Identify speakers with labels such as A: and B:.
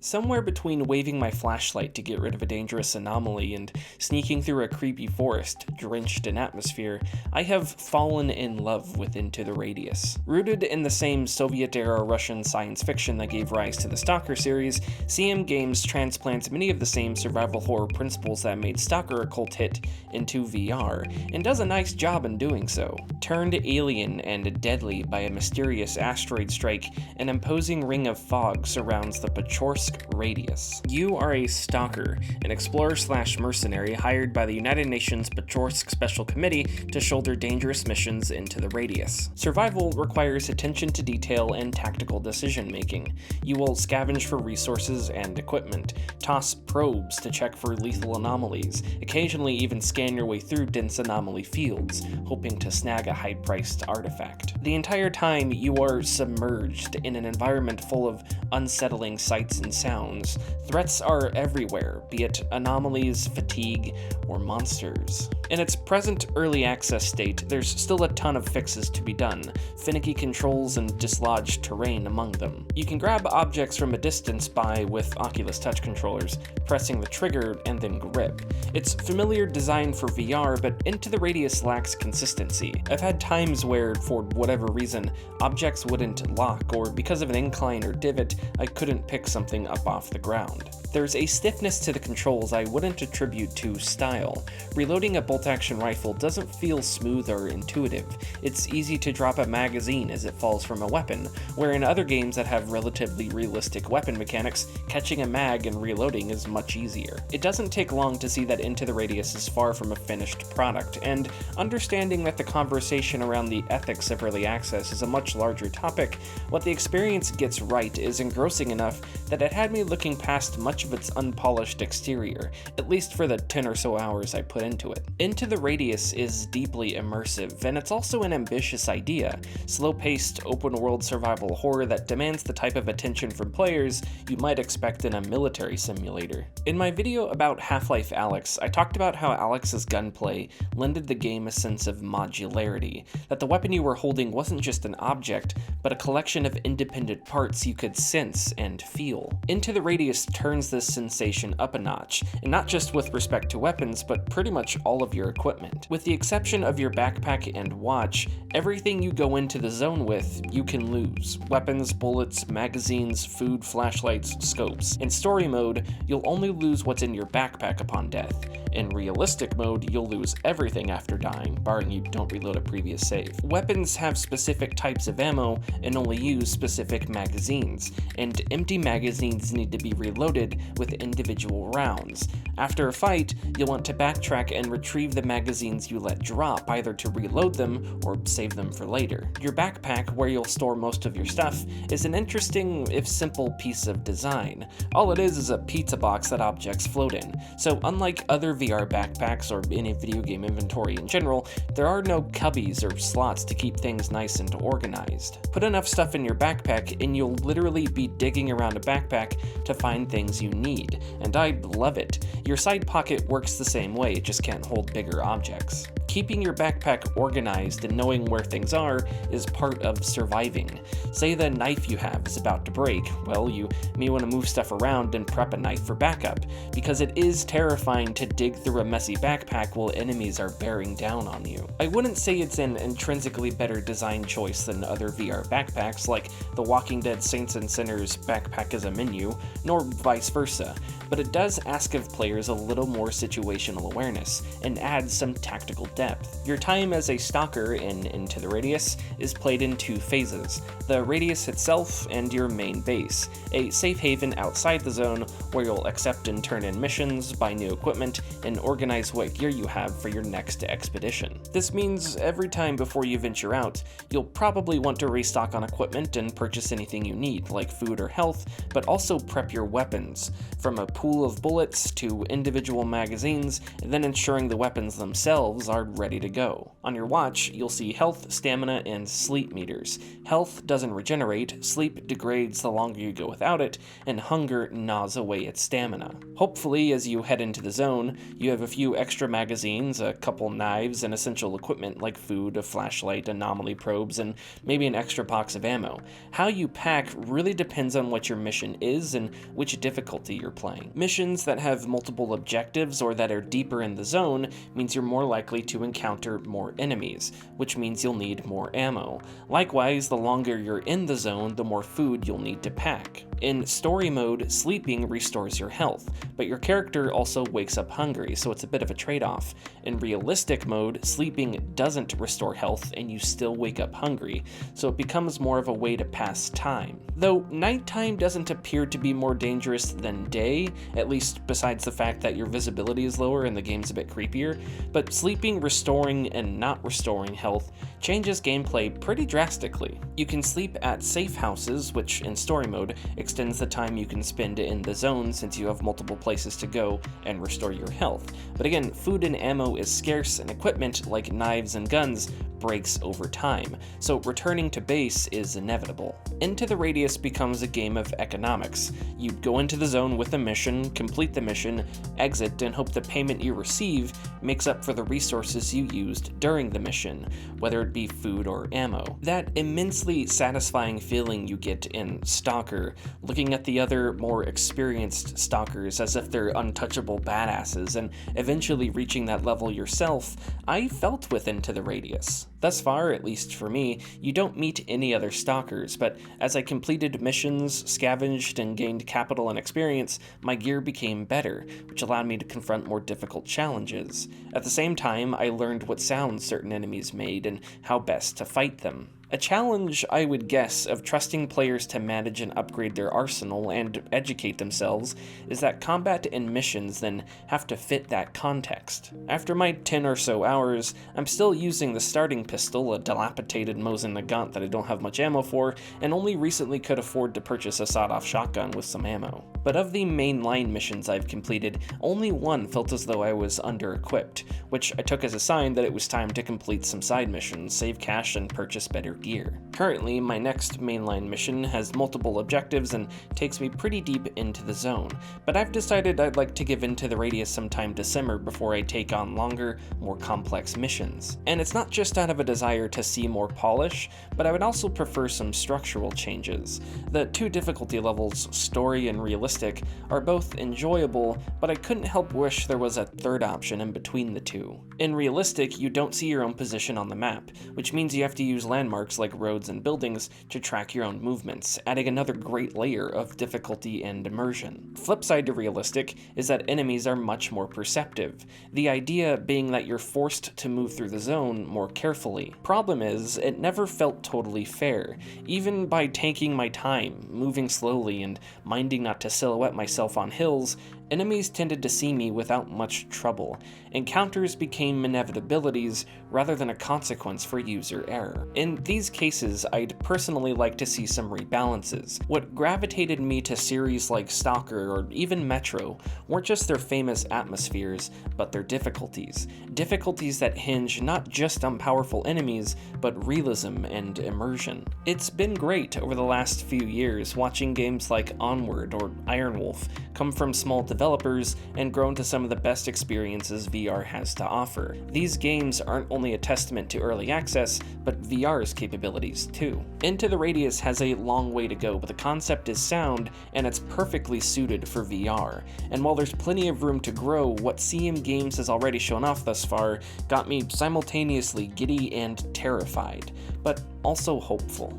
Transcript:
A: Somewhere between waving my flashlight to get rid of a dangerous anomaly and sneaking through a creepy forest drenched in atmosphere, I have fallen in love with Into the Radius. Rooted in the same Soviet-era Russian science fiction that gave rise to the Stalker series, CM Games transplants many of the same survival horror principles that made Stalker a cult hit into VR, and does a nice job in doing so. Turned alien and deadly by a mysterious asteroid strike, an imposing ring of fog surrounds the Pechorsk Radius. You are a stalker, an explorer/mercenary hired by the United Nations Pechorsk Special Committee to shoulder dangerous missions into the Radius. Survival requires attention to detail and tactical decision-making. You will scavenge for resources and equipment, toss probes to check for lethal anomalies, occasionally even scan your way through dense anomaly fields, hoping to snag a high-priced artifact. The entire time, you are submerged in an environment full of unsettling sights and sounds. Threats are everywhere, be it anomalies, fatigue, or monsters. In its present early access state, there's still a ton of fixes to be done, finicky controls and dislodged terrain among them. You can grab objects from a distance with Oculus Touch controllers, pressing the trigger and then grip. It's familiar design for VR, but Into the Radius lacks consistency. I've had times where, for whatever reason, objects wouldn't lock, or because of an incline or divot, I couldn't pick something up off the ground. There's a stiffness to the controls I wouldn't attribute to style. Reloading a bolt-action rifle doesn't feel smooth or intuitive. It's easy to drop a magazine as it falls from a weapon, where in other games that have relatively realistic weapon mechanics, catching a mag and reloading is much easier. It doesn't take long to see that Into the Radius is far from a finished product, and understanding that the conversation around the ethics of early access is a much larger topic, what the experience gets right is engrossing enough that it had me looking past much of its unpolished exterior, at least for the 10 or so hours I put into it. Into the Radius is deeply immersive, and it's also an ambitious idea, slow-paced, open-world survival horror that demands the type of attention from players you might expect in a military simulator. In my video about Half-Life Alyx, I talked about how Alyx's gunplay lended the game a sense of modularity, that the weapon you were holding wasn't just an object, but a collection of independent parts you could sense and feel. Into the Radius turns this sensation up a notch, and not just with respect to weapons, but pretty much all of your equipment. With the exception of your backpack and watch, everything you go into the zone with, you can lose. Weapons, bullets, magazines, food, flashlights, scopes. In story mode, you'll only lose what's in your backpack upon death. In realistic mode, you'll lose everything after dying, barring you don't reload a previous save. Weapons have specific types of ammo and only use specific magazines, and empty magazines need to be reloaded with individual rounds. After a fight, you'll want to backtrack and retrieve the magazines you let drop, either to reload them or save them for later. Your backpack, where you'll store most of your stuff, is an interesting, if simple, piece of design. All it is a pizza box that objects float in, so unlike other VR backpacks or any video game inventory in general, there are no cubbies or slots to keep things nice and organized. Put enough stuff in your backpack and you'll literally be digging around a backpack to find things you need, and I love it. Your side pocket works the same way, it just can't hold bigger objects. Keeping your backpack organized and knowing where things are is part of surviving. Say the knife you have is about to break, well, you may want to move stuff around and prep a knife for backup, because it is terrifying to dig through a messy backpack while enemies are bearing down on you. I wouldn't say it's an intrinsically better design choice than other VR backpacks like the Walking Dead Saints and Sinners backpack as a menu, nor vice versa, but it does ask of players a little more situational awareness and adds some tactical depth. Your time as a stalker in Into the Radius is played in two phases: the Radius itself and your main base, a safe haven outside the zone where you'll accept and turn in missions, buy new equipment, and organize what gear you have for your next expedition. This means every time before you venture out, you'll probably want to restock on equipment and purchase anything you need, like food or health, but also prep your weapons, from a pool of bullets to individual magazines, and then ensuring the weapons themselves are card ready to go. On your watch, you'll see health, stamina, and sleep meters. Health doesn't regenerate, sleep degrades the longer you go without it, and hunger gnaws away its stamina. Hopefully, as you head into the zone, you have a few extra magazines, a couple knives, and essential equipment like food, a flashlight, anomaly probes, and maybe an extra box of ammo. How you pack really depends on what your mission is and which difficulty you're playing. Missions that have multiple objectives or that are deeper in the zone means you're more likely to encounter more enemies, which means you'll need more ammo. Likewise, the longer you're in the zone, the more food you'll need to pack. In story mode, sleeping restores your health, but your character also wakes up hungry, so it's a bit of a trade-off. In realistic mode, sleeping doesn't restore health and you still wake up hungry, so it becomes more of a way to pass time. Though nighttime doesn't appear to be more dangerous than day, at least besides the fact that your visibility is lower and the game's a bit creepier, but sleeping, restoring, and not restoring health changes gameplay pretty drastically. You can sleep at safe houses, which in story mode extends the time you can spend in the zone since you have multiple places to go and restore your health. But again, food and ammo is scarce and equipment like knives and guns breaks over time, so returning to base is inevitable. Into the Radius becomes a game of economics. You go into the zone with a mission, complete the mission, exit, and hope the payment you receive makes up for the resources you used during the mission, whether it be food or ammo. That immensely satisfying feeling you get in Stalker, looking at the other more experienced stalkers as if they're untouchable badasses, and eventually reaching that level yourself, I felt with Into the Radius. Thus far, at least for me, you don't meet any other stalkers, but as I completed missions, scavenged, and gained capital and experience, my gear became better, which allowed me to confront more difficult challenges. At the same time, I learned what sounds certain enemies made and how best to fight them. A challenge, I would guess, of trusting players to manage and upgrade their arsenal and educate themselves is that combat and missions then have to fit that context. After my 10 or so hours, I'm still using the starting pistol, a dilapidated Mosin Nagant that I don't have much ammo for, and only recently could afford to purchase a sawed-off shotgun with some ammo. But of the mainline missions I've completed, only one felt as though I was under-equipped, which I took as a sign that it was time to complete some side missions, save cash, and purchase better gear. Currently, my next mainline mission has multiple objectives and takes me pretty deep into the zone, but I've decided I'd like to give Into the Radius some time to simmer before I take on longer, more complex missions. And it's not just out of a desire to see more polish, but I would also prefer some structural changes. The two difficulty levels, story and realistic, are both enjoyable, but I couldn't help wish there was a third option in between the two. In realistic, you don't see your own position on the map, which means you have to use landmarks like roads and buildings to track your own movements, adding another great layer of difficulty and immersion. Flip side to realistic is that enemies are much more perceptive, the idea being that you're forced to move through the zone more carefully. Problem is, it never felt totally fair. Even by taking my time, moving slowly, and minding not to silhouette myself on hills, enemies tended to see me without much trouble. Encounters became inevitabilities rather than a consequence for user error. In these cases, I'd personally like to see some rebalances. What gravitated me to series like Stalker or even Metro weren't just their famous atmospheres, but their difficulties. Difficulties that hinge not just on powerful enemies, but realism and immersion. It's been great over the last few years watching games like Onward or Iron Wolf come from small developers and grow into some of the best experiences VR has to offer. These games aren't only a testament to early access, but VR's capabilities too. Into the Radius has a long way to go, but the concept is sound and it's perfectly suited for VR. And while there's plenty of room to grow, what CM Games has already shown off thus far got me simultaneously giddy and terrified, but also hopeful.